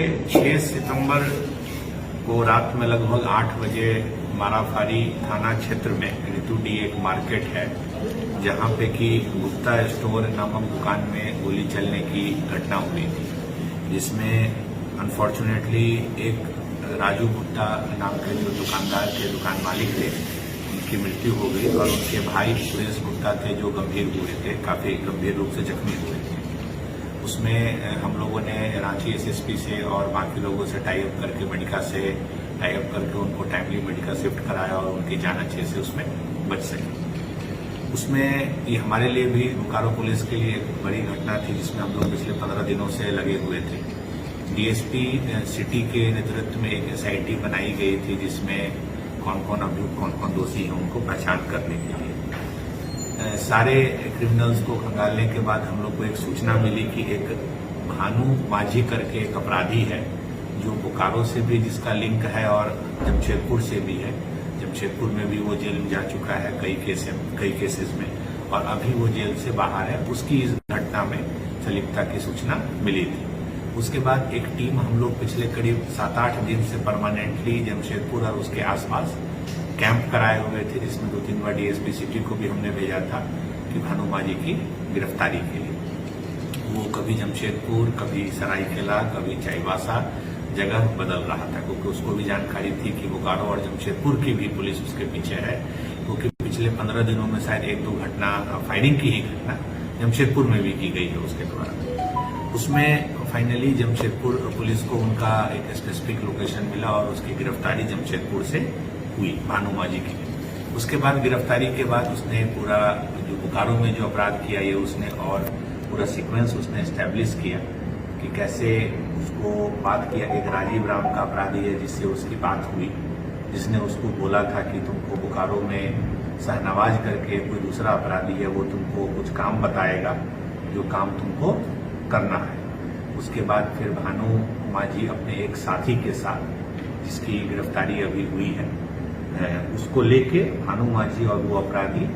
6 सितंबर को रात में लगभग 8 बजे माराफारी थाना क्षेत्र में ऋतुडी एक मार्केट है जहां पे कि गुप्ता स्टोर नामक दुकान में गोली चलने की घटना हुई थी, जिसमें अनफॉर्चुनेटली एक राजू गुप्ता नाम के जो दुकानदार के दुकान मालिक थे उनकी मृत्यु हो गई और उनके भाई सुरेश गुप्ता थे जो गंभीर हुए थे, काफी गंभीर रूप से जख्मी हुए थे। उसमें हम लोगों ने रांची एसएसपी से और बाकी लोगों से टाई अप करके मेडिका से टाई अप करके उनको टाइमली मेडिका शिफ्ट कराया और उनकी जान अच्छे से उसमें बच सकी। उसमें ये हमारे लिए भी बोकारो पुलिस के लिए एक बड़ी घटना थी जिसमें हम लोग पिछले 15 दिनों से लगे हुए थे। डीएसपी सिटी के नेतृत्व में एक एसआईटी बनाई गई थी जिसमें कौन कौन अभियुक्त कौन कौन दोषी हैं उनको पहचान करने के लिए सारे क्रिमिनल्स को खंगालने के बाद हम लोग को एक सूचना मिली कि एक भानु माझी करके एक अपराधी है जो बोकारो से भी जिसका लिंक है और जमशेदपुर से भी है। जमशेदपुर में भी वो जेल में जा चुका है कई केसेस में और अभी वो जेल से बाहर है। उसकी इस घटना में संलिप्तता की सूचना मिली थी। उसके बाद एक टीम हम लोग पिछले करीब 7-8 दिन से परमानेंटली जमशेदपुर और उसके आसपास कैंप कराए हुए थे, जिसमें 2-3 बार डीएसपी सिटी को भी हमने भेजा था कि भानु माझी की गिरफ्तारी के लिए। वो कभी जमशेदपुर, कभी सरायकेला, कभी चाईबासा जगह बदल रहा था क्योंकि उसको भी जानकारी थी कि बोकारो और जमशेदपुर की भी पुलिस उसके पीछे है, क्योंकि पिछले 15 दिनों में शायद 1-2 घटना फायरिंग की ही घटना जमशेदपुर में भी की गई है उसके द्वारा। उसमें फाइनली जमशेदपुर पुलिस को उनका एक स्पेसिफिक लोकेशन मिला और उसकी गिरफ्तारी जमशेदपुर से हुई भानु माझी की। उसके बाद गिरफ्तारी के बाद उसने पूरा जो बोकारो में जो अपराध किया ये उसने और पूरा सीक्वेंस उसने एस्टेब्लिश किया कि कैसे उसको बात किया। एक राजीव राम का अपराधी है जिससे उसकी बात हुई, जिसने उसको बोला था कि तुमको बोकारो में शहनवाज करके कोई दूसरा अपराधी है वो तुमको कुछ काम बताएगा जो काम तुमको करना है। उसके बाद फिर भानु माझी अपने एक साथी के साथ जिसकी गिरफ्तारी अभी हुई है उसको लेके भानु माझी और वो अपराधी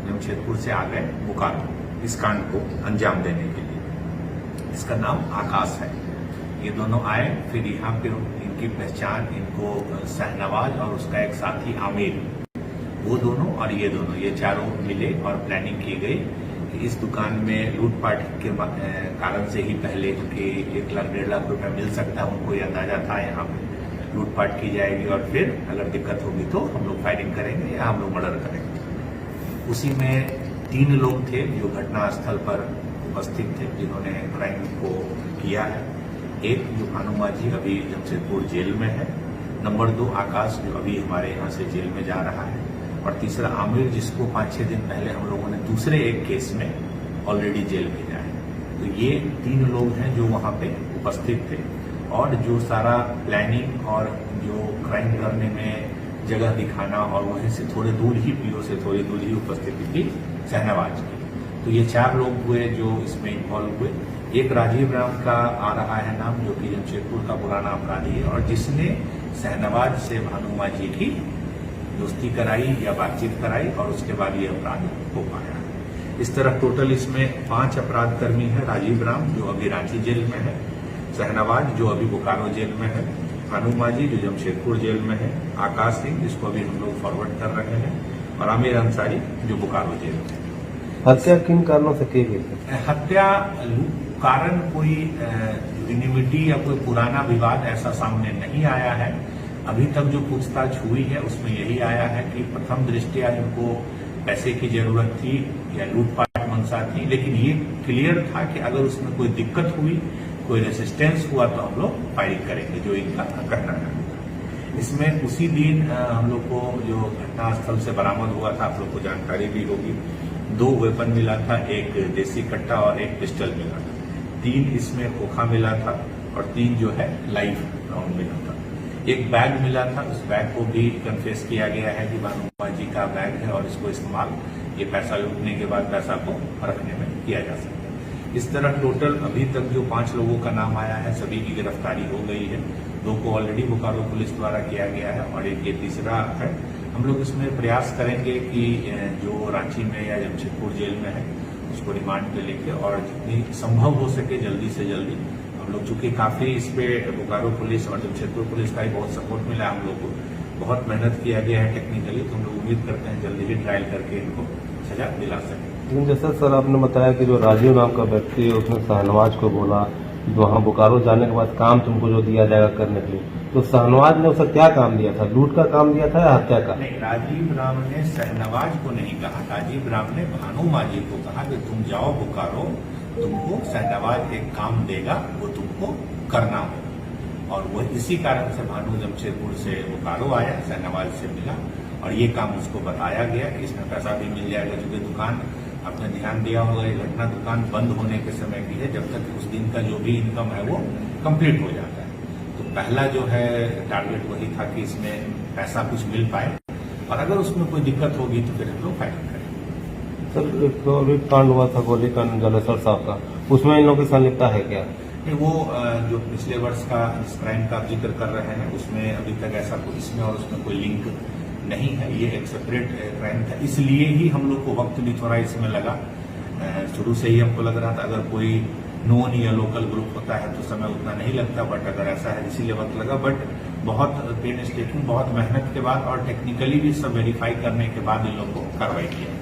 जमशेदपुर से आ गए बोकारो इस कांड को अंजाम देने के लिए। इसका नाम आकाश है। ये दोनों आए, फिर यहाँ पे इनकी पहचान इनको शहनवाज और उसका एक साथी आमिर, वो दोनों और ये चारों मिले और प्लानिंग की गई कि इस दुकान में लूटपाट के कारण से ही पहले क्योंकि 1-1.5 लाख रुपया मिल सकता है उनको ये अंदाजा था यहाँ पे लूटपाट की जाएगी और फिर अगर दिक्कत होगी तो हम लोग फायरिंग करेंगे या हम लोग मर्डर करेंगे। उसी में 3 लोग थे जो घटनास्थल पर उपस्थित थे जिन्होंने क्राइम को किया है। एक जो भानु माझी अभी जमशेदपुर जेल में है, नंबर 2 आकाश जो अभी हमारे यहाँ से जेल में जा रहा है और तीसरा आमिर जिसको 5-6 दिन पहले हम लोगों ने दूसरे एक केस में ऑलरेडी जेल भेजा है। तो ये 3 लोग हैं जो वहां पे उपस्थित थे और जो सारा प्लानिंग और जो क्राइम करने में जगह दिखाना और वहीं से थोड़े दूर ही पीओ से थोड़ी दूर ही उपस्थिति थी शहनवाज की। तो ये 4 लोग हुए जो इसमें इन्वॉल्व हुए। एक राजीव राम का आ रहा है नाम जो कि जमशेदपुर का पुराना अपराधी है और जिसने शहनवाज से भानु माझी की दोस्ती कराई या बातचीत कराई और उसके बाद ये अपराध हो पाया। इस तरह टोटल इसमें 5 अपराध कर्मी है। राजीव राम जो अभी रांची जेल में है, शहनवाज जो अभी बोकारो जेल में है, भानु माझी जो जमशेदपुर जेल में है, आकाश सिंह जिसको अभी हम लोग फॉरवर्ड कर रहे हैं और आमिर अंसारी जो बोकारो जेल में है। हत्या किन कारणों से की गई? हत्या कारण कोई यूनिमिटी या कोई पुराना विवाद ऐसा सामने नहीं आया है। अभी तक जो पूछताछ हुई है उसमें यही आया है कि प्रथम दृष्टया इनको पैसे की जरूरत थी या लूटपाट मंशा थी, लेकिन ये क्लियर था कि अगर उसमें कोई दिक्कत हुई, कोई रेसिस्टेंस हुआ तो हम लोग फायरिंग करेंगे, जो इनका कहना था। इसमें उसी दिन हम लोग को जो घटनास्थल से बरामद हुआ था आप लोग को जानकारी भी होगी, 2 वेपन मिला था, एक देसी कट्टा और एक पिस्टल मिला था। 3 इसमें खोखा मिला था और 3 जो है लाइव राउंड मिला था। एक बैग मिला था, उस बैग को भी कन्फेस किया गया है कि भानु माझी का बैग है और इसको इस्तेमाल ये पैसा लूटने के बाद पैसा को रखने में किया जा सकता है। इस तरह टोटल अभी तक जो 5 लोगों का नाम आया है सभी की गिरफ्तारी हो गई है। 2 को ऑलरेडी बोकारो पुलिस द्वारा किया गया है और एक ये तीसरा है। हम लोग इसमें प्रयास करेंगे कि जो रांची में या जमशेदपुर जेल में है उसको रिमांड पे लेके और जितनी संभव हो सके जल्दी से जल्दी हम लोग चूंकि काफी इस पे बोकारो पुलिस और जमशेदपुर पुलिस का ही बहुत सपोर्ट मिला हम लोग को, बहुत मेहनत किया गया है टेक्निकली, तो हम लोग उम्मीद करते हैं जल्दी ही ट्रायल करके इनको सजा दिला सकें। लेकिन जैसा सर आपने बताया कि जो राजीव नाम का व्यक्ति है उसने शाहनवाज को बोला वहाँ बोकारो जाने के बाद काम तुमको जो दिया जाएगा करने के लिए, तो शाहनवाज ने उसे क्या काम दिया था? लूट का काम दिया था या हत्या का? नहीं, राजीव राम ने शाहनवाज को नहीं कहा, राजीव राम ने भानु माझी को कहा कि तुम जाओ बोकारो, तुमको शाहनवाज एक काम देगा, वो तुमको करना हो। और वो इसी कारण से भानु जमशेदपुर से बोकारो आया, शाहनवाज से मिला और ये काम उसको बताया गया कि इसमें पैसा भी मिल जाएगा। क्योंकि दुकान, आपने ध्यान दिया होगा, ये घटना दुकान बंद होने के समय की है, जब तक उस दिन का जो भी इनकम है वो कंप्लीट हो जाता है। तो पहला जो है टारगेट वही था कि इसमें पैसा कुछ मिल पाए, और अगर उसमें कोई दिक्कत होगी तो फिर हम लोग फाइटिंग करेंगे। सर एक तो अभी कांड हुआ था गोलीकांड जलेसर साहब का, उसमें इन लोगों की संलिप्तता है क्या? नहीं, वो जो पिछले वर्ष का इस क्राइम का जिक्र कर रहे हैं उसमें अभी तक ऐसा कोई इसमें और उसमें कोई लिंक नहीं है। ये एक सेपरेट क्राइम था, इसलिए ही हम लोग को वक्त भी थोड़ा इसमें लगा। शुरू से ही हमको लग रहा था अगर कोई नोन या लोकल ग्रुप होता है तो समय उतना नहीं लगता, बट अगर ऐसा है इसीलिए वक्त लगा। बट बहुत पेन टेकिंग, बहुत मेहनत के बाद और टेक्निकली भी सब वेरीफाई करने के बाद इन लोग को कार्रवाई किया।